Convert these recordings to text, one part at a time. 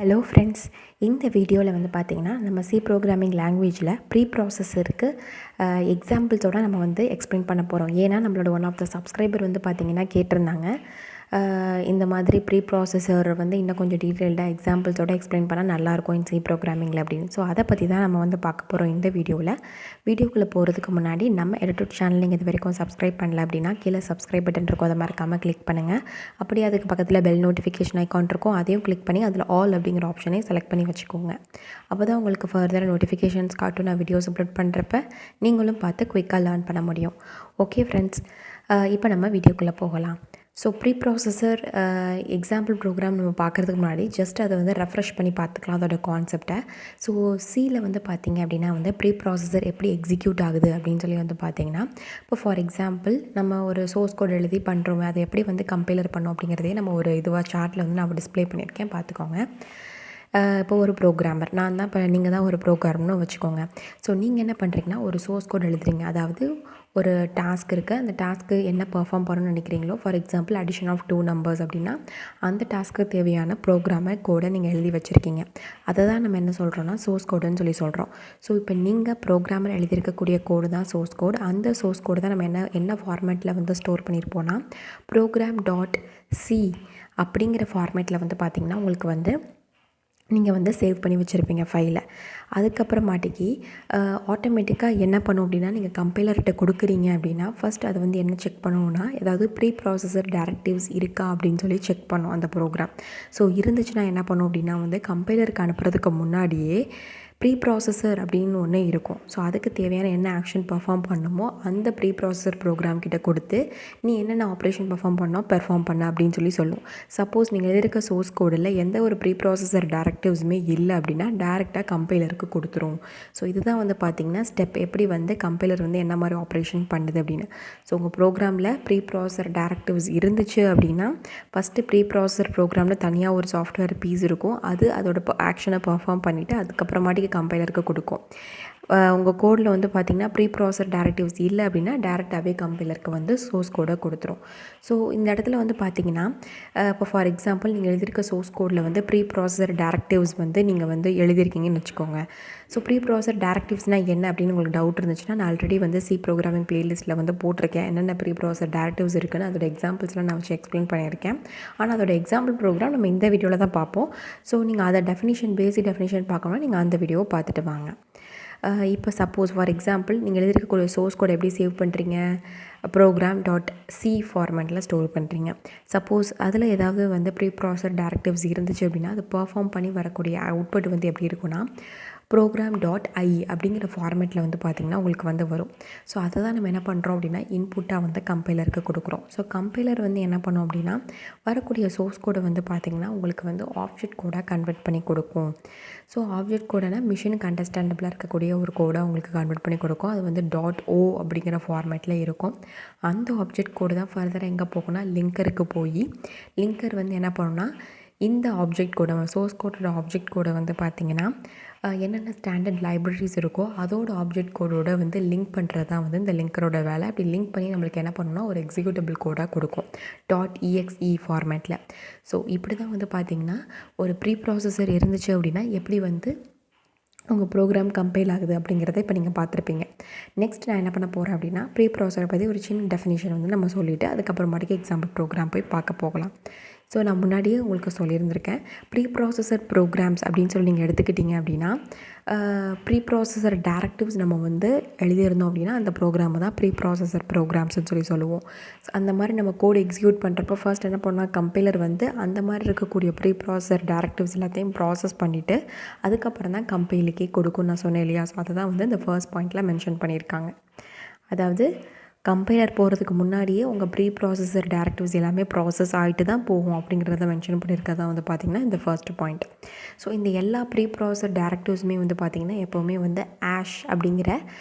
Hello friends, இந்த வீடியோவில் வந்து பார்த்திங்கன்னா நம்ம சி ப்ரோக்ராமிங் லாங்குவேஜில் ப்ரீப்ராசஸருக்கு எக்ஸாம்பிள்ஸோடு நம்ம வந்து எக்ஸ்பிளைன் பண்ண போகிறோம். ஏன்னா நம்மளோட ஒன் ஆஃப் த சப்ஸ்கிரைபர் வந்து பார்த்திங்கன்னா கேட்டிருந்தாங்க, இந்த மாதிரி ப்ரீப்ராசஸர் வந்து இன்னும் கொஞ்சம் டீட்டெயில்டாக எக்ஸாம்பிள்ஸோடு எக்ஸ்பிளைன் பண்ணால் நல்லாயிருக்கும் இந்த சி ப்ரோக்ராமிங்கில் அப்படின்னு. ஸோ அதை பற்றி தான் நம்ம வந்து பார்க்க போகிறோம் இந்த வீடியோவில். வீடியோக்குள்ளே போகிறதுக்கு முன்னாடி நம்ம EduTut சேனல் நீங்கள் இது வரைக்கும் சப்ஸ்கிரைப் பண்ணல அப்படின்னா கீழே சப்ஸ்கிரைப் பட்டன் இருக்கும், அதை மறக்காமல் கிளிக் பண்ணுங்கள். அப்படியே அதுக்கு பக்கத்தில் பெல் நோட்டிஃபிகேஷன் ஐக்கான் இருக்கும், அதையும் கிளிக் பண்ணி அதில் ஆல் அப்படிங்கிற ஆப்ஷனை செலக்ட் பண்ணி வச்சுக்கோங்க. அப்போ தான் உங்களுக்கு ஃபர்தர் நோட்டிஃபிகேஷன்ஸ் காட்டும் நான் வீடியோஸ் அப்லோட் பண்ணுறப்ப நீங்களும் பார்த்து குயிக்காக லேர்ன் பண்ண முடியும். ஓகே ஃப்ரெண்ட்ஸ், இப்போ நம்ம வீடியோக்குள்ளே போகலாம். ஸோ ப்ரீப்ராசஸர் எக்ஸாம்பிள் ப்ரோக்ராம் நம்ம பார்க்குறதுக்கு முன்னாடி ஜஸ்ட் அதை வந்து ரெஃப்ரெஷ் பண்ணி பார்த்துக்கலாம் அதோட கான்செப்டை. ஸோ சியில் வந்து பார்த்திங்க அப்படின்னா வந்து ப்ரீப்ராசஸர் எப்படி எக்ஸிக்யூட் ஆகுது அப்படின்னு சொல்லி வந்து பார்த்திங்கன்னா, இப்போ ஃபார் எக்ஸாம்பிள் நம்ம ஒரு சோர்ஸ் கோட் எழுதி பண்ணுறோம், அதை எப்படி வந்து கம்பைலர் பண்ணோம் அப்படிங்கிறதே நம்ம ஒரு இதுவாக சார்ட்டில் வந்து நான் டிஸ்ப்ளே பண்ணியிருக்கேன், பார்த்துக்கோங்க. இப்போ ஒரு ப்ரோக்ராமர் நான் தான், இப்போ நீங்கள் தான் ஒரு ப்ரோக்ராம்னு வச்சுக்கோங்க. ஸோ நீங்கள் என்ன பண்ணுறீங்கன்னா ஒரு சோர்ஸ் கோட் எழுதுறீங்க, அதாவது ஒரு டாஸ்க் இருக்குது, அந்த டாஸ்க்கு என்ன பெர்ஃபார்ம் பண்ணணும்னு நினைக்கிறீங்களோ, for example addition of 2 numbers அப்படின்னா அந்த டாஸ்க்கு தேவையான ப்ரோக்ராமர் கோடை நீங்கள் எழுதி வச்சுருக்கீங்க. அதை தான் நம்ம என்ன சொல்கிறோன்னா சோர்ஸ் கோடுன்னு சொல்லி சொல்கிறோம். ஸோ இப்போ நீங்கள் ப்ரோக்ராமர் எழுதியிருக்கக்கூடிய கோடு தான் சோர்ஸ் கோடு. அந்த சோர்ஸ் கோடு தான் நம்ம என்ன ஃபார்மேட்டில் வந்து ஸ்டோர் பண்ணியிருப்போன்னா program.c அப்படிங்கிற ஃபார்மேட்டில் வந்து பார்த்திங்கன்னா உங்களுக்கு வந்து நீங்கள் வந்து சேவ் பண்ணி வச்சுருப்பீங்க ஃபைலை. அதுக்கப்புறமாட்டிக்கு ஆட்டோமேட்டிக்காக என்ன பண்ணும் அப்படின்னா, நீங்கள் கம்பைலர்கிட்ட கொடுக்குறீங்க அப்படின்னா ஃபஸ்ட் அதை வந்து என்ன செக் பண்ணணும்னா, ஏதாவது ப்ரீப்ராசஸர் டைரக்டிவ்ஸ் இருக்கா அப்படின்னு சொல்லி செக் பண்ணும் அந்த ப்ரோக்ராம். ஸோ இருந்துச்சுன்னா என்ன பண்ணும் அப்படின்னா வந்து கம்பைலருக்கு அனுப்புறதுக்கு முன்னாடியே ப்ரீப்ராசஸர் அப்படின்னு ஒன்று இருக்கும். ஸோ அதுக்கு தேவையான என்ன ஆக்ஷன் பர்ஃபார்ம் பண்ணணுமோ அந்த ப்ரீப்ராசஸர் ப்ரோக்ராம் கிட்ட கொடுத்து நீ என்னென்ன ஆப்ரேஷன் பெர்ஃபார்ம் பண்ண அப்படின்னு சொல்லி சொல்லும். சப்போஸ் நீங்கள் எழுதியிருக்க சோர்ஸ் கோடில் எந்த ஒரு ப்ரீப்ராசஸர் டைரக்டிவ்ஸுமே இல்லை அப்படின்னா டேரெக்டாக கம்பைலருக்கு கொடுத்துரும். ஸோ இதுதான் வந்து பார்த்திங்கன்னா ஸ்டெப், எப்படி வந்து கம்பைலர் வந்து என்ன மாதிரி ஆப்ரேஷன் பண்ணுது அப்படின்னு. ஸோ உங்கள் ப்ரோக்ராமில் ப்ரீப்ராசஸர் டைரக்டிவ்ஸ் இருந்துச்சு அப்படின்னா ஃபஸ்ட்டு ப்ரீப்ராசஸர் ப்ரோக்ராமில் தனியாக ஒரு சாஃப்ட்வேர் பீஸ் இருக்கும், அது அதோட ஆக்ஷனை பர்ஃபார்ம் பண்ணிவிட்டு அதுக்கப்புறமாட்டி கம்பைலருக்கு கொடுக்கும். உங்கள் கோடில் வந்து பார்த்திங்கன்னா ப்ரீப்ராசஸர் டைரக்டிவ்ஸ் இல்லை அப்படின்னா டேரெக்டாகவே கம்பைலருக்கு வந்து சோர்ஸ் கோடை கொடுத்துரும். ஸோ இந்த இடத்துல வந்து பார்த்திங்கன்னா இப்போ ஃபார் எக்ஸாம்பிள் நீங்கள் எழுதியிருக்க சோர்ஸ் கோடில் வந்து ப்ரீப்ராசஸர் டைரக்டிவ்ஸ் வந்து நீங்கள் வந்து எழுதியிருக்கீங்கன்னு வச்சுக்கோங்க. ஸோ ப்ரீப்ராசஸர் டைரக்டிவ்ஸ்னால் என்ன அப்படின்னு உங்களுக்கு டவுட் இருந்துச்சுன்னா, நான் ஆல்ரெடி வந்து சி ப்ரோக்ராமிங் பிளேலிஸ்ட்டில் வந்து போட்டிருக்கேன், என்னென்ன ப்ரீப்ராசஸர் டைரக்டிவ்ஸ் இருக்குன்னு அதோட எக்ஸாம்பிள்ஸ்லாம் நான் வச்சு எக்ஸ்பிளைன் பண்ணியிருக்கேன். ஆனால் அதோட எக்ஸாம்பிள் ப்ரோக்ராம் நம்ம இந்த வீடியோவில் தான் பார்ப்போம். ஸோ நீங்கள் அதை பேசிக் டெஃபினிஷன் பார்க்கணும்னா நீங்கள் அந்த வீடியோவை பார்த்துட்டு வாங்க. இப்போ சப்போஸ் ஃபார் எக்ஸாம்பிள் நீங்கள் எழுதியிருக்கக்கூடிய சோர்ஸ் கோடை எப்படி சேவ் பண்ணுறீங்க, program.c ஃபார்மேட்டில் ஸ்டோர் பண்ணுறீங்க. சப்போஸ் அதில் ஏதாவது வந்து ப்ரீப்ராசஸர் டைரக்டிவ்ஸ் இருந்துச்சு அப்படின்னா அது பெர்ஃபார்ம் பண்ணி வரக்கூடிய அவுட்புட் வந்து எப்படி இருக்குன்னா program.i அப்படிங்கிற ஃபார்மேட்டில் வந்து பார்த்திங்கன்னா உங்களுக்கு வந்து வரும். ஸோ அதை தான் நம்ம என்ன பண்ணுறோம் அப்படின்னா இன்புட்டாக வந்து கம்பைலருக்கு கொடுக்குறோம். ஸோ கம்பைலர் வந்து என்ன பண்ணோம் அப்படின்னா வரக்கூடிய சோர்ஸ் கோடை வந்து பார்த்திங்கன்னா உங்களுக்கு வந்து ஆப்ஜெக்ட் கோடாக கன்வெர்ட் பண்ணி கொடுக்கும். ஸோ ஆப்ஜெக்ட் கோடைனா மிஷினுக்கு அண்டர்ஸ்டாண்டபிளாக இருக்கக்கூடிய ஒரு கோடை உங்களுக்கு கன்வெர்ட் பண்ணி கொடுக்கும். அது வந்து .o அப்படிங்கிற ஃபார்மேட்டில் இருக்கும். அந்த ஆப்ஜெக்ட் கோடு தான் ஃபர்தராக எங்கே போகும்னா லிங்கருக்கு போய் லிங்கர் வந்து என்ன பண்ணுன்னா இந்த ஆப்ஜெக்ட் கோடை சோர்ஸ் கோடோட ஆப்ஜெக்ட் கோடை வந்து பார்த்திங்கன்னா என்னென்ன ஸ்டாண்டர்ட் லைப்ரரிஸ் இருக்கோ அதோட ஆப்ஜெக்ட் கோடோட வந்து லிங்க் பண்ணுறது தான் வந்து இந்த லிங்கரோட வேலை. அப்படி லிங்க் பண்ணி நம்மளுக்கு என்ன பண்ணணும்னா ஒரு எக்ஸிக்யூட்டபிள் கோடாக கொடுக்கும் .exe ஃபார்மேட்டில். ஸோ இப்படி தான் வந்து பார்த்திங்கன்னா ஒரு ப்ரீப்ராசஸர் இருந்துச்சு அப்படின்னா எப்படி வந்து உங்கள் ப்ரோக்ராம் கம்பைல் ஆகுது அப்படிங்கிறத இப்போ நீங்கள் பார்த்துருப்பீங்க. நெக்ஸ்ட் நான் என்ன பண்ண போகிறேன் அப்படின்னா ப்ரீப்ராசஸரை பற்றி ஒரு சின்ன டெஃபினிஷன் வந்து நம்ம சொல்லிவிட்டு அதுக்கப்புறமாட்டிக்கு எக்ஸாம்பிள் ப்ரோக்ராம் போய் பார்க்க போகலாம். ஸோ நான் முன்னாடியே உங்களுக்கு சொல்லியிருந்திருக்கேன், ப்ரீப்ராசஸர் ப்ரோக்ராம்ஸ் அப்படின்னு சொல்லி நீங்கள் எடுத்துக்கிட்டிங்க அப்படின்னா ப்ரீப்ராசஸர் டைரக்டிவ்ஸ் நம்ம வந்து எழுதியிருந்தோம் அப்படின்னா அந்த ப்ரோக்ராமை தான் ப்ரீப்ராசஸர் ப்ரோக்ராம்ஸ்னு சொல்லி சொல்லுவோம். அந்த மாதிரி நம்ம கோடு எக்ஸிக்யூட் பண்ணுறப்போ ஃபர்ஸ்ட் என்ன பண்ணால் கம்பைலர் வந்து அந்த மாதிரி இருக்கக்கூடிய ப்ரீப்ராசஸர் டைரக்டிவ்ஸ் எல்லாத்தையும் ப்ராசஸ் பண்ணிவிட்டு அதுக்கப்புறம் தான் கம்பைலுக்கே கொடுக்கும் நான் சொன்னேன் இல்லையா. ஸோ அதை தான் வந்து இந்த ஃபர்ஸ்ட் பாயிண்டில் மென்ஷன் பண்ணியிருக்காங்க. அதாவது கம்பைலர் போகிறதுக்கு முன்னாடியே உங்கள் ப்ரீப்ராசஸர் டைரக்டிவ்ஸ் எல்லாமே ப்ராசஸ் ஆகிட்டு தான் போகும் அப்படிங்கிறத மென்ஷன் பண்ணியிருக்கதா வந்து பார்த்திங்கன்னா இந்த ஃபர்ஸ்ட் பாயிண்ட். ஸோ இந்த எல்லா ப்ரீப்ராசஸர் டைரக்டிவ்ஸுமே வந்து பார்த்திங்கன்னா எப்போவுமே வந்து ஆஷ் அப்படிங்கிற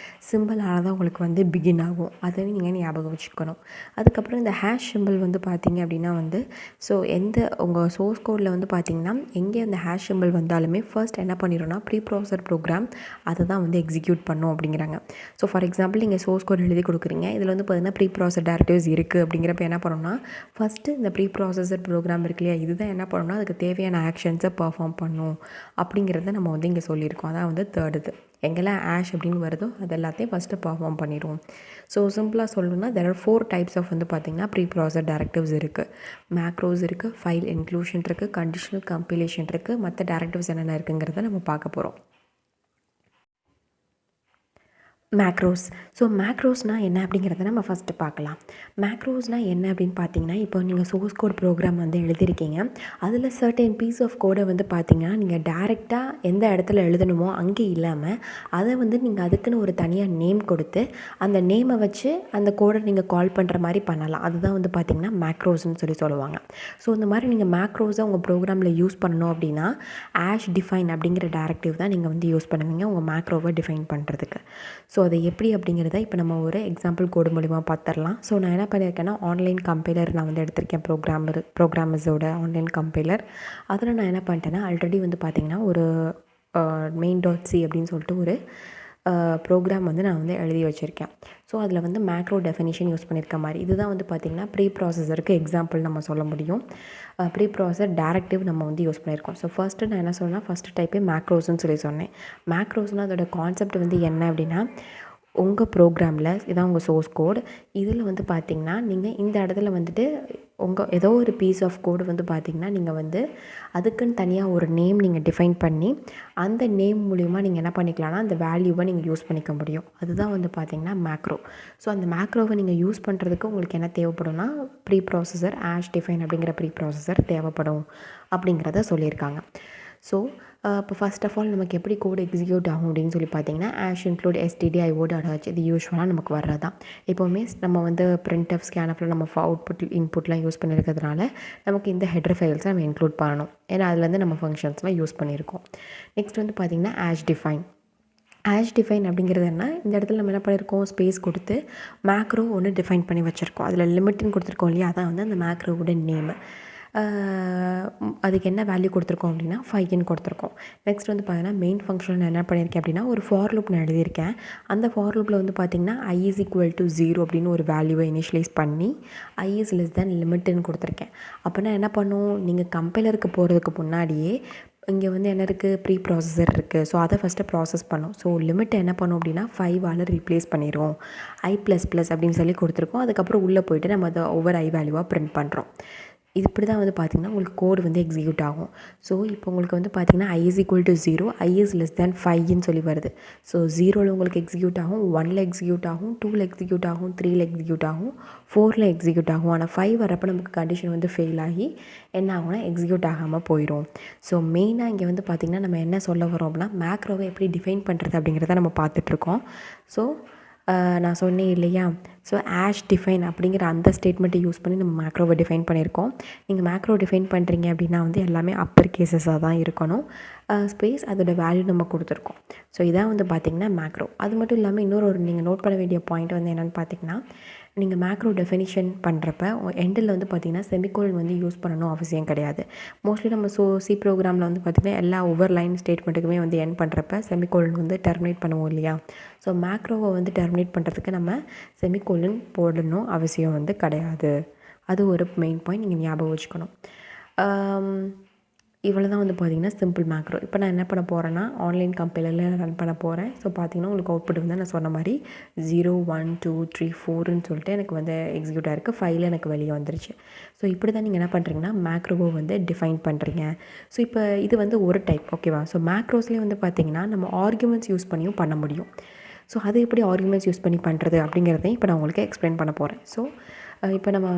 சிம்பிளால் தான் உங்களுக்கு வந்து பிகின் ஆகும். அதையும் நீங்கள் ஞாபகம் வச்சுக்கணும். அதுக்கப்புறம் இந்த ஹேஷ் சிம்பிள் வந்து பார்த்திங்க அப்படின்னா வந்து ஸோ உங்கள் சோர்ஸ் கோடில் வந்து பார்த்திங்கன்னா எங்கே அந்த ஹேஷ் சிம்பிள் வந்தாலுமே ஃபர்ஸ்ட் என்ன பண்ணிடும்னா ப்ரீப்ராசஸர் ப்ரோக்ராம் அதை தான் வந்து எக்ஸிக்யூட் பண்ணும் அப்படிங்கிறாங்க. ஸோ ஃபார் எக்ஸாம்பிள் நீங்கள் சோர்ஸ் கோட் எழுதி கொடுக்குறீங்க, இதில் அதில் வந்து பார்த்திங்கன்னா ப்ரீப்ராசஸ் டேரக்டிவ்ஸ் இருக்குது அப்படிங்கிறப்ப என்ன பண்ணணும்னா ஃபஸ்ட்டு இந்த ப்ரீப்ராசஸர் ப்ரோக்ராம் இருக்கு இல்லையா, இதுதான் என்ன பண்ணணும்னா அதுக்கு தேவையான ஆக்ஷன்ஸை பர்ஃபார்ம் பண்ணும் அப்படிங்கிறத நம்ம வந்து இங்கே சொல்லியிருக்கோம். அதான் வந்து தேர்ட் இது. எங்கெல்லாம் ஆஷ் அப்படின்னு வருதோ அது எல்லாத்தையும் ஃபஸ்ட்டு பர்ஃபார்ம் பண்ணிடுவோம். ஸோ சிம்பிளாக சொல்லணும்னா there are 4 types of வந்து பார்த்திங்கன்னா ப்ரீப்ராசஸ் டேரக்டிவ்ஸ் இருக்குது. மேக்ரோஸ் இருக்குது, ஃபைல் இன்க்ளூஷன் இருக்குது, கண்டிஷனல் கம்பைலேஷன் இருக்குது, மற்ற டேரக்டிவ்ஸ் என்னென்ன இருக்குங்கிறத நம்ம பார்க்க போகிறோம். மேக்ரோஸ். ஸோ மேக்ரோஸ்னால் என்ன அப்படிங்கிறத நம்ம ஃபஸ்ட்டு பார்க்கலாம். மேக்ரோஸ்னால் என்ன அப்படின்னு பார்த்தீங்கன்னா, இப்போ நீங்கள் சோர்ஸ் கோட் ப்ரோக்ராம் வந்து எழுதியிருக்கீங்க. அதில் சர்டன் பீஸ் ஆஃப் கோடை வந்து பார்த்தீங்கன்னா நீங்கள் டேரெக்டாக எந்த இடத்துல எழுதணுமோ அங்கே இல்லாமல் அதை வந்து நீங்கள் அதுக்குன்னு ஒரு தனியாக நேம் கொடுத்து அந்த நேமை வச்சு அந்த கோடை நீங்கள் கால் பண்ணுற மாதிரி பண்ணலாம். அதுதான் வந்து பார்த்திங்கன்னா மேக்ரோஸ்ன்னு சொல்லுவாங்க. ஸோ இந்த மாதிரி நீங்கள் மேக்ரோஸை உங்கள் ப்ரோக்ராமில் யூஸ் பண்ணணும் அப்படின்னா ஆஷ் டிஃபைன் அப்படிங்கிற டேரக்டிவ் தான் நீங்கள் வந்து யூஸ் பண்ணுவீங்க உங்கள் மேக்ரோவை டிஃபைன் பண்ணுறதுக்கு. ஸோ அது எப்படி அப்படிங்கிறத இப்போ நம்ம ஒரு எக்ஸாம்பிள் கோடு மூலிமா பார்த்துடலாம். ஸோ நான் என்ன பண்ணியிருக்கேன்னா ஆன்லைன் கம்பைலர் நான் வந்து எடுத்திருக்கேன். ப்ரோக்ராமர்ஸோட ஆன்லைன் கம்பைலர். அதில் நான் என்ன பண்ணிட்டேன்னா ஆல்ரெடி வந்து பார்த்திங்கன்னா ஒரு main.c அப்படின்னு சொல்லிட்டு ஒரு ப்ரோக்ராம் வந்து நான் வந்து எழுதி வச்சுருக்கேன். ஸோ அதில் வந்து மேக்ரோ டெஃபினிஷன் யூஸ் பண்ணியிருக்க மாதிரி இதுதான் வந்து பார்த்திங்கன்னா ப்ரீப்ராசஸருக்கு எக்ஸாம்பிள் நம்ம சொல்ல முடியும். ப்ரீப்ராசஸர் டேரக்டிவ் நம்ம வந்து யூஸ் பண்ணியிருக்கோம். ஸோ ஃபஸ்ட்டு நான் என்ன சொன்னேன்னா ஃபஸ்ட்டு டைப்பே மேக்ரோஸ்ன்னு சொன்னேன். மேக்ரோஸ்னால் அதோட கான்செப்ட் வந்து என்ன அப்படின்னா உங்கள் ப்ரோக்ராமில் இதான் உங்கள் சோர்ஸ் கோட். இதில் வந்து பார்த்திங்கன்னா நீங்கள் இந்த இடத்துல வந்துட்டு உங்கள் ஏதோ ஒரு பீஸ் ஆஃப் கோடு வந்து பார்த்திங்கன்னா நீங்கள் வந்து அதுக்குன்னு தனியாக ஒரு நேம் நீங்கள் டிஃபைன் பண்ணி அந்த நேம் மூலிமா நீங்கள் என்ன பண்ணிக்கலாம்னா அந்த வேல்யூவை நீங்கள் யூஸ் பண்ணிக்க முடியும். அதுதான் வந்து பார்த்திங்கன்னா மேக்ரோ. ஸோ அந்த மேக்ரோவை நீங்கள் யூஸ் பண்ணுறதுக்கு உங்களுக்கு என்ன தேவைப்படும்னா ப்ரீப்ராசஸர் ஆஷ் டிஃபைன் அப்படிங்கிற ப்ரீப்ராசஸர் தேவைப்படும் அப்படிங்கிறத சொல்லியிருக்காங்க. ஸோ இப்போ ஃபஸ்ட் ஆஃப் ஆல் நமக்கு எப்படி கோடு எக்ஸிக்யூட் ஆகும் அப்படின்னு சொல்லி பார்த்தீங்கன்னா ஆஷ் இன்க்ளூட் stdio.h இது யூஸ்வலாக நமக்கு வர்றது தான். எப்போவுமே நம்ம வந்து printf scanfல நம்ம அவுட்புட் இன்புட்லாம் யூஸ் பண்ணியிருக்கிறதுனால நமக்கு இந்த ஹெடர் ஃபைல்ஸை நம்ம இன்க்ளூட் பண்ணணும். ஏன்னா அதுலேருந்து நம்ம ஃபங்க்ஷன்ஸ்லாம் யூஸ் பண்ணியிருக்கோம். நெக்ஸ்ட் வந்து பார்த்திங்கன்னா ஆஷ் டிஃபைன் அப்படிங்கிறது என்ன, இந்த இடத்துல நம்ம என்ன பண்ணியிருக்கோம் ஸ்பேஸ் கொடுத்து மேக்ரோ ஒன்று டிஃபைன் பண்ணி வச்சுருக்கோம். அதில் லிமிட்னு கொடுத்துருக்கோம் இல்லையா, அதான் வந்து அந்த மேக்ரோவோட நேமு. அதுக்கு என்ன வேல்யூ கொடுத்துருக்கோம் அப்படின்னா 5ன்னு கொடுத்துருக்கோம். நெக்ஸ்ட் வந்து பார்த்தீங்கன்னா மெயின் ஃபங்க்ஷன் நான் என்ன பண்ணியிருக்கேன் அப்படின்னா ஒரு ஃபார் லூப் நான் எழுதியிருக்கேன். அந்த ஃபார் லூப்பில் வந்து பார்த்திங்கன்னா i is equal to 0 அப்படின்னு ஒரு வேல்யூவை இனிஷியலைஸ் பண்ணி i is less than லிமிட்னு கொடுத்துருக்கேன். அப்போனா என்ன பண்ணும், நீங்கள் கம்பைலருக்கு போகிறதுக்கு முன்னாடியே இங்கே வந்து என்ன இருக்குது ப்ரீப்ராசஸர் இருக்குது. ஸோ அதை ஃபஸ்ட்டு ப்ராசஸ் பண்ணும். ஸோ லிமிட்டை என்ன பண்ணும் அப்படின்னா 5ஆல் ரீப்ளேஸ் பண்ணிடுவோம். i++ அப்படின்னு சொல்லி கொடுத்துருக்கோம். அதுக்கப்புறம் உள்ளே போய்ட்டு நம்ம அதை ஒவ்வொரு i வேல்யூவாக பிரிண்ட் பண்ணுறோம். இது இப்படி தான் வந்து பார்த்திங்கன்னா உங்களுக்கு கோடு வந்து எக்ஸிக்யூட் ஆகும். ஸோ இப்போ உங்களுக்கு வந்து பார்த்திங்கன்னா i is equal to 0, i is less than 5ன்னு சொல்லி வருது. ஸோ 0ல் உங்களுக்கு எக்ஸிக்யூட் ஆகும், 1ல் எக்ஸிக்யூட் ஆகும், 2ல் எக்ஸிக்யூட் ஆகும், 3ல் எக்ஸிக்யூட் ஆகும், 4ல் எக்ஸிக்யூட் ஆகும். ஆனால் 5 வரப்போ நமக்கு கண்டிஷன் வந்து ஃபெயில் ஆகி என்ன ஆகும்னா எக்ஸிக்யூட் ஆகாமல் போயிடும். ஸோ மெயினாக இங்கே வந்து பார்த்திங்கன்னா நம்ம என்ன சொல்ல வரோம் அப்படின்னா மேக்ரோவை எப்படி டிஃபைன் பண்ணுறது அப்படிங்கிறத நம்ம பார்த்துட்ருக்கோம். ஸோ நான் சொன்னேன் இல்லையா, ஸோ ஆஷ் டிஃபைன் அப்படிங்கிற அந்த ஸ்டேட்மெண்ட்டை யூஸ் பண்ணி நம்ம மேக்ரோவை டிஃபைன் பண்ணியிருக்கோம். நீங்கள் மேக்ரோ டிஃபைன் பண்ணுறீங்க அப்படின்னா வந்து எல்லாமே அப்பர் கேசஸாக தான் இருக்கணும். ஸ்பேஸ் அதோட வேல்யூ நம்ம கொடுத்துருக்கோம். ஸோ இதான் வந்து பார்த்திங்கன்னா மேக்ரோ. அது மட்டும் இல்லாமல் இன்னொரு நீங்கள் நோட் பண்ண வேண்டிய பாயிண்ட் வந்து என்னென்னு பார்த்திங்கன்னா நீங்கள் மேக்ரோ டெஃபினிஷன் பண்ணுறப்ப எண்டில் வந்து பார்த்திங்கன்னா செமிகோலன் வந்து யூஸ் பண்ணணும் அவசியம் கிடையாது. மோஸ்ட்லி நம்ம சி ப்ரோக்ராமில் வந்து பார்த்திங்கன்னா எல்லா ஒவ்வொரு லைன் ஸ்டேட்மெண்ட்டுக்குமே வந்து எண்ட் பண்ணுறப்ப செமிகோலன் வந்து டெர்மினேட் பண்ணுவோம் இல்லையா. ஸோ மேக்ரோவை வந்து டெர்மினேட் பண்ணுறதுக்கு நம்ம செமிகோலன் போடணும் அவசியம் வந்து கிடையாது. அது ஒரு மெயின் பாயிண்ட் நீங்கள் ஞாபகம் வச்சுக்கணும். இவ்வளோ தான் வந்து பார்த்திங்கன்னா சிம்பிள் மேக்ரோ. இப்போ நான் என்ன பண்ண போகிறேன்னா ஆன்லைன் கம்பைலரில் ரன் பண்ண போகிறேன். ஸோ பார்த்திங்கன்னா உங்களுக்கு அவுட்புட் வந்து நான் சொன்ன மாதிரி 0 1 2 3 4ன்னு சொல்லிட்டு எனக்கு வந்து எக்ஸிக்யூட் ஆகிருக்கு. 5ல் எனக்கு வெளியே வந்துருச்சு. ஸோ இப்படி தான் நீங்கள் என்ன பண்ணுறீங்கன்னா மேக்ரோவை வந்து டிஃபைன் பண்ணுறீங்க. ஸோ இப்போ இது வந்து ஒரு டைப், ஓகேவா. ஸோ மேக்ரோஸ்லேயே வந்து பார்த்திங்கன்னா நம்ம ஆர்குமெண்ட்ஸ் யூஸ் பண்ணியும் பண்ண முடியும். ஸோ அது எப்படி ஆர்குமெண்ட்ஸ் யூஸ் பண்ணி பண்ணுறது அப்படிங்கிறதையும் இப்போ நான் உங்களுக்கு எக்ஸ்பிளைன் பண்ண போகிறேன். ஸோ இப்போ நம்ம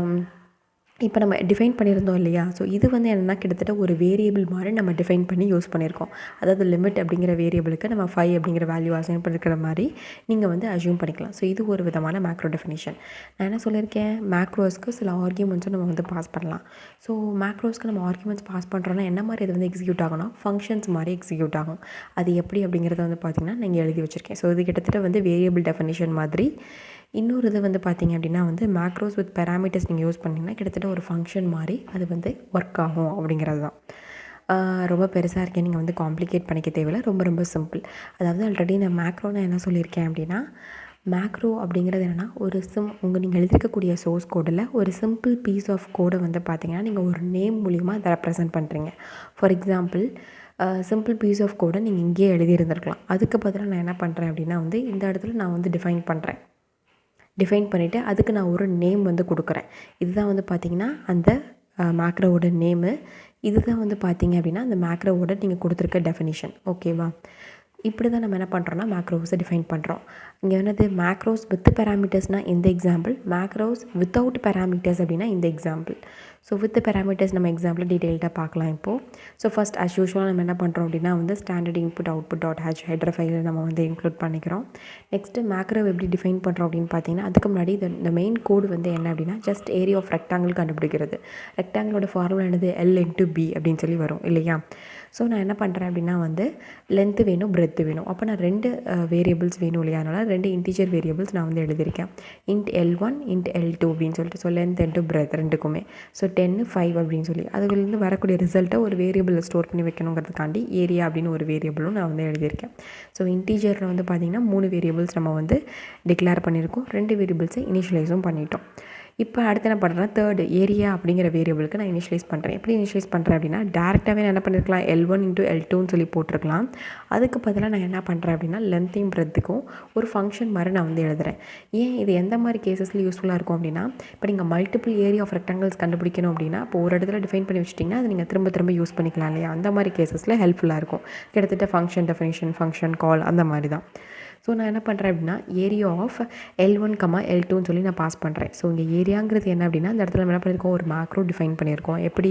டிஃபைன் பண்ணியிருந்தோம் இல்லையா. ஸோ இது வந்து என்னென்னா கிட்டத்தட்ட ஒரு வேரியபிள் மாதிரி நம்ம டிஃபைன் பண்ணி யூஸ் பண்ணியிருக்கோம். அதாவது லிமிட் அப்படிங்கிற வேரியபிளுக்கு நம்ம 5 அப்படிங்கிற வேல்யூ அசைன் பண்ணிருக்கிற மாதிரி நீங்கள் வந்து அஸ்யூம் பண்ணிக்கலாம். ஸோ இது ஒரு விதமான மேக்ரோ டெஃபினிஷன். நான் என்ன சொல்லியிருக்கேன், மேக்ரோஸ்க்கு சில ஆர்கியூமெண்ட்ஸும் நம்ம வந்து பாஸ் பண்ணலாம். ஸோ மேக்ரோஸ்க்கு நம்ம ஆர்கியூமெண்ட்ஸ் பாஸ் பண்ணுறோன்னா என்ன மாதிரி இது வந்து எக்ஸிக்யூட் ஆகும்னா ஃபங்க்ஷன்ஸ் மாதிரி எக்ஸிக்யூட் ஆகும். அது எப்படி அப்படிங்கிறத வந்து பார்த்திங்கன்னா நீங்கள் எழுதி வச்சுருக்கேன். ஸோ இது கிட்டத்தட்ட வந்து வேரியபிள் டெஃபினிஷன் மாதிரி. இன்னொரு இது வந்து பார்த்திங்க அப்படின்னா வந்து மேக்ரோஸ் வித் பேராமீட்டர்ஸ் நீங்கள் யூஸ் பண்ணிங்கன்னா கிட்டத்தட்ட ஒரு ஃபங்க்ஷன் மாதிரி அது வந்து ஒர்க் ஆகும் அப்படிங்கிறது தான். ரொம்ப பெருசாக இருக்கேன், நீங்கள் வந்து காம்ப்ளிகேட் பண்ணிக்க தேவையில்லை. ரொம்ப ரொம்ப சிம்பிள். அதாவது ஆல்ரெடி நான் மேக்ரோன்னு என்ன சொல்லியிருக்கேன் அப்படின்னா மேக்ரோ அப்படிங்கிறது என்னென்னா ஒரு நீங்கள் எழுதியிருக்கக்கூடிய சோர்ஸ் கோடில் ஒரு சிம்பிள் பீஸ் ஆஃப் கோடை வந்து பார்த்திங்கன்னா நீங்கள் ஒரு நேம் மூலிமா அதை ரெப்ரசென்ட் பண்ணுறீங்க. For example simple piece of கோடை நீங்கள் இங்கேயே எழுதியிருந்திருக்கலாம். அதுக்கு பதிலாக நான் என்ன பண்ணுறேன் அப்படின்னா வந்து இந்த இடத்துல நான் வந்து டிஃபைன் பண்ணிவிட்டு அதுக்கு நான் ஒரு நேம் வந்து கொடுக்குறேன். இதுதான் வந்து பார்த்திங்கன்னா அந்த மேக்ரோவோட நேமு. இதுதான் வந்து பார்த்திங்க அப்படின்னா அந்த மேக்ரோவோட நீங்கள் கொடுத்துருக்க டெஃபினிஷன். ஓகேவா? இப்படி தான் நம்ம என்ன பண்ணுறோன்னா மேக்ரோஸை டிஃபைன் பண்ணுறோம். இங்கே என்னது மேக்ரோஸ் வித் பேராமீட்டர்ஸ்னால் இந்த எக்ஸாம்பிள், மேக்ரோஸ் வித்தவுட் பேராமீட்டர்ஸ் அப்படின்னா இந்த எக்ஸாம்பிள். ஸோ வித் பேராமீட்டர்ஸ் நம்ம எக்ஸாம்பிள் டீட்டெயில்டாக பார்க்கலாம் இப்போது. ஸோ ஃபஸ்ட் அஸ் யூஷுவல் நம்ம என்ன பண்ணுறோம் அப்படின்னா வந்து standard input output dot H header ஃபைலில் நம்ம வந்து இன்க்ளூட் பண்ணிக்கிறோம். நெக்ஸ்ட்டு மேக்ரோ எப்படி டிஃபைன் பண்ணுறோம் அப்படின்னு பார்த்தீங்கன்னா அதுக்கு முன்னாடி இந்த மெயின் கோடு வந்து என்ன அப்படின்னா ஜஸ்ட் ஏரியா ஆஃப் ரெக்டாங்கிள் கண்டுபிடிக்கிறது. ரெக்டாங்கிளோட ஃபார்முலா என்னது L/B அப்படின்னு சொல்லி வரும் இல்லையா? ஸோ நான் என்ன பண்ணுறேன் அப்படின்னா வந்து லென்த்து வேணும், பிரெத்து வேணும். அப்போ நான் 2 வேரியபிள்ஸ் வேணும் இல்லையா? அதனால் 2 இன்டீஜர் வேரியபிள்ஸ் நான் வந்து எழுதியிருக்கேன். int L1 int L2 அப்படின்னு சொல்லிட்டு. ஸோ லென்த் இன்ட்டு பிரெத் ரெண்டுக்குமே. ஸோ 10 5 அப்படின்னு சொல்லி அதுலேருந்து வரக்கூடிய ரிசல்ட்டை ஒரு வேரியபிளில் ஸ்டோர் பண்ணி வைக்கணுங்கிறதுக்காண்டி ஏரியா அப்படின்னு ஒரு வேரியபிளும் நான் வந்து எழுதியிருக்கேன். ஸோ இன்டீஜரில் வந்து பார்த்திங்கன்னா 3 வேரியபிள்ஸ் நம்ம வந்து டிக்ளேர் பண்ணியிருக்கோம். 2 வேரியபிள்ஸை இனிஷியலைஸும் பண்ணிட்டோம். இப்போ அடுத்து என்ன பண்ணுறேன்னா தேர்டு ஏரியா அப்படிங்கிற வேரியபிளுக்கு நான் இனிஷியலைஸ் பண்ணுறேன். எப்படி இனிஷியலைஸ் பண்ணுறேன் அப்படின்னா டேரெக்டாகவே நான் என்ன பண்ணியிருக்கலாம் L1 × L2ன்னு சொல்லி போட்டிருக்கலாம். அதுக்கு பதிலாக நான் என்ன பண்ணுறேன் அப்படின்னா லென்த்தையும் பிரெத்துக்கும் ஒரு ஃபங்க்ஷன் மாதிரி நான் வந்து எழுதுகிறேன். ஏன் இது எந்த மாதிரி கேசஸில் யூஸ்ஃபுல்லாக இருக்கும் அப்படின்னா இப்போ நீங்கள் மல்டிபிள் ஏரியா ஆஃப் ரெக்டாங்கிள்ஸ் கண்டுபிடிக்கணும் அப்படின்னா இப்போ ஒரு இடத்துல டிஃபைன் பண்ணி வச்சிட்டிங்கன்னா அதை நீங்கள் திரும்ப யூஸ் பண்ணிக்கலாம் இல்லையா? அந்த மாதிரி கேசஸில் ஹெல்ப்ஃபுல்லாக இருக்கும். கிட்டத்தட்ட ஃபங்க்ஷன் டெஃபினிஷன், ஃபங்க்ஷன் கால் அந்த மாதிரி தான். ஸோ நான் என்ன பண்ணுறேன் அப்படின்னா ஏரியா ஆஃப் L1, L2ன்னு சொல்லி நான் பாஸ் பண்ணுறேன். ஸோ இங்கே ஏரியாங்கிறது என்ன அப்படின்னா அந்த இடத்துல நம்ம என்ன பண்ணியிருக்கோம் ஒரு மேக்ரோ டிஃபைன் பண்ணியிருக்கோம். எப்படி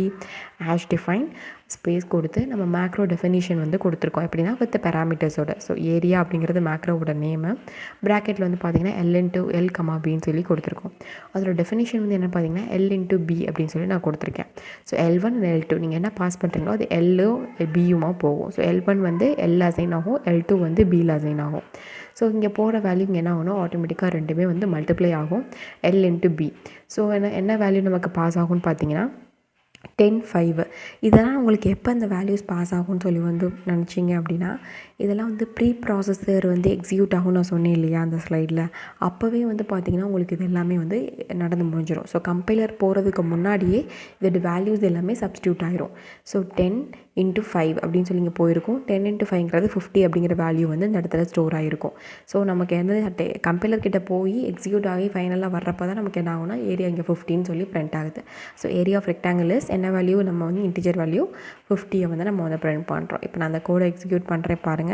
ஹேஷ் டிஃபைன் ஸ்பேஸ் கொடுத்து நம்ம மேக்ரோ டெஃபினிஷன் வந்து கொடுத்துருக்கோம். எப்படின்னா வித் பேராமீட்டர்ஸோட. ஸோ ஏரியா அப்படிங்கிறது மேக்ரோவோட நேமு. ப்ராக்கெட்டில் வந்து பார்த்திங்கன்னா L/L, Bன்னு சொல்லி கொடுத்துருக்கோம். அதோட டெஃபினிஷன் வந்து என்ன பார்த்திங்கன்னா L/B அப்படின்னு சொல்லி நான் கொடுத்துருக்கேன். ஸோ L1 and L2 நீங்கள் என்ன பாஸ் பண்ணுறீங்களோ அது L-ம் B-யுமா போகும். ஸோ L1 வந்து L அசைன் ஆகும், L2 வந்து B அசைன் ஆகும். ஸோ இங்கே போகிற வேல்யூ இங்கே என்ன ஆகணும் ஆட்டோமேட்டிக்காக ரெண்டுமே வந்து மல்டிப்ளை ஆகும் L/B. ஸோ என்ன வேல்யூ நமக்கு பாஸ் ஆகும்னு பார்த்தீங்கன்னா 10 5. இதெல்லாம் உங்களுக்கு எப்போ இந்த வேல்யூஸ் பாஸ் ஆகும்னு சொல்லி வந்து நினச்சிங்க அப்படின்னா இதெல்லாம் வந்து ப்ரீ ப்ராசஸர் வந்து எக்ஸிக்யூட் ஆகும் நான் சொன்னேன் இல்லையா அந்த ஸ்லைடில். அப்போவே வந்து பார்த்திங்கன்னா உங்களுக்கு இது எல்லாமே வந்து நடந்து முடிஞ்சிடும். ஸோ கம்பைலர் போகிறதுக்கு முன்னாடியே இதோட வேல்யூஸ் எல்லாமே சப்ஸ்டியூட் ஆகிரும். ஸோ 10 × 5 அப்படின்னு சொல்லி இங்கே போயிருக்கும். 10 × 5ங்கிறது 50 அப்படிங்கிற வேல்யூ வந்து இந்த இடத்துல ஸ்டோர் ஆகிருக்கும். ஸோ நமக்கு எந்த கம்பைலர் கிட்ட போய் எக்ஸிக்யூட் ஆகி ஃபைனலாக வர்றப்போ தான் நமக்கு என்ன ஆகும்னா ஏரியா இங்கே 50ன்னு சொல்லி பிரிண்ட் ஆகுது. So area of rectangle is என்ன வேல்யூ நம்ம வந்து இன்டிஜர் வேல்யூ 50 வந்து நம்ம வந்து பிரிண்ட் பண்ணுறோம். இப்போ நான் அந்த கோடை எக்ஸிக்யூட் பண்ணுறேன் பாருங்கள்.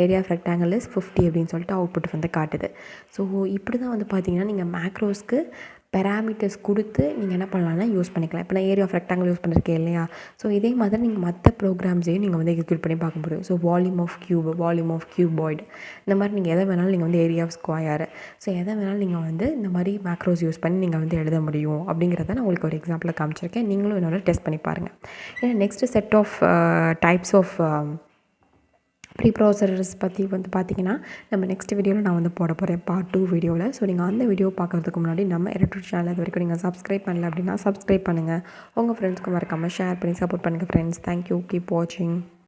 ஏரியா ஆஃப் ரெக்டாங்கிள் இஸ் 50 அப்படின்னு சொல்லிட்டு அவுட்புட் வந்து காட்டுது. ஸோ இப்படி தான் வந்து பார்த்திங்கன்னா நீங்கள் மேக்ரோஸ்க்கு பேராமீட்டர்ஸ் கொடுத்து நீங்கள் என்ன பண்ணலாம்னா யூஸ் பண்ணிக்கலாம். இப்போ நான் ஏரியா ஆஃப் ரெக்டாங்கிள் யூஸ் பண்ணியிருக்கேன் இல்லையா? ஸோ இதே மாதிரி நீங்கள் மற்ற ப்ரோக்ராம்ஸையும் நீங்கள் வந்து எக்ஸிக்யூட் பண்ணி பார்க்க முடியும். ஸோ வால்யூம் ஆஃப் கியூபாய்டு இந்த மாதிரி நீங்கள் எதை வேணாலும் நீங்கள் வந்து ஏரியா ஆஃப் ஸ்கொயர் ஸோ எதை வேணாலும் நீங்கள் வந்து இந்த மாதிரி மேக்ரோஸ் யூஸ் பண்ணி நீங்கள் வந்து எழுத முடியும் அப்படிங்கிறத நான் உங்களுக்கு ஒரு எக்ஸாம்பிளில் காமிச்சிருக்கேன். நீங்களும் என்னோட டெஸ்ட் பண்ணி பாருங்கள். ஏன்னா next set of types of preprocessors பற்றி வந்து பார்த்திங்கன்னா நம்ம நெக்ஸ்ட் வீடியோவில் நான் வந்து போட போகிறேன் பார்ட் 2 வீடியோவில். ஸோ நீங்கள் அந்த வீடியோ பார்க்குறதுக்கு முன்னாடி நம்ம EduTut சேனல் இது வரைக்கும் நீங்கள் சப்ஸ்கிரைப் பண்ணல அப்படின்னா சப்ஸ்கிரைப் பண்ணுங்கள். உங்கள் ஃப்ரெண்ட்ஸ்க்கு மறக்காமல் ஷேர் பண்ணி சப்போர்ட் பண்ணுங்கள் ஃப்ரெண்ட்ஸ். தேங்க்யூ. கீப் வாட்சிங்.